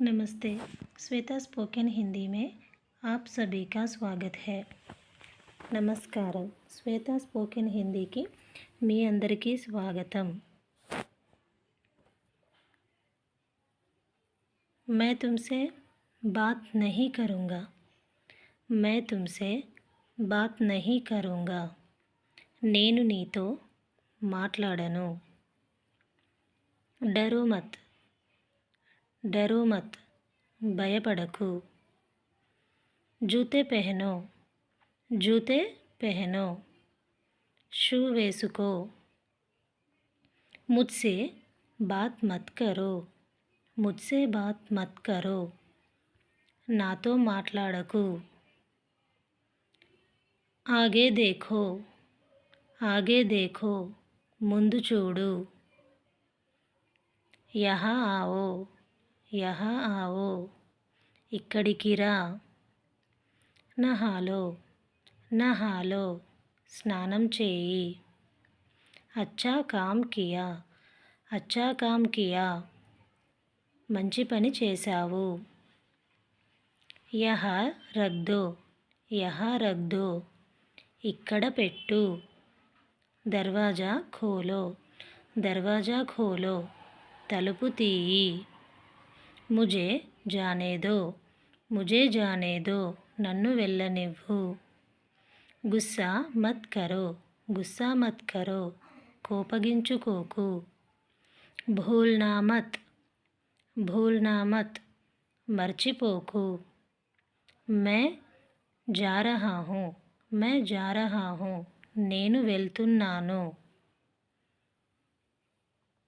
नमस्ते। श्वेता स्पोकन हिंदी में आप सभी का स्वागत है। నమస్కారం శ్వేత స్పోకెన్ హిందీకి మీ అందరికీ స్వాగతం। मैं तुमसे बात नहीं करूँगा। मैं तुमसे बात नहीं करूँगा। నేను నీతో మాట్లాడను। डरो मत। डरो मत భయపడకు। जूते पहनो। जूते पहनो शू वेसुको। मुझसे बात मत करो। मुझसे बात मत करो నాతో మాట్లాడకు। आगे देखो। आगे देखो ముందు చూడు। यहाँ आओ। यहाँ आओ ఇక్కడికి రా। నహాలో। నహాలో స్నానం చేయి। అచ్చా కామ్ కియా। అచ్చా కామ్ కియా మంచి పని చేశావు। యహా రఖ్ దో। యహా రఖ్ దో ఇక్కడ పెట్టు। దర్వాజా ఖోలో। దర్వాజా ఖోలో తలుపు తీయి। ముజే జానే దో। ముజే జానే దో నన్ను వెళ్ళనివ్వు। గుస్సా మత్ కరో। గుస్సా మత్ కరో కోపగించుకోకు। భూల్నా మత్। భూల్నా మత్ మర్చిపోకు। మే జా రహా హూ। మే జా రహా హూ నేను వెళ్తున్నాను।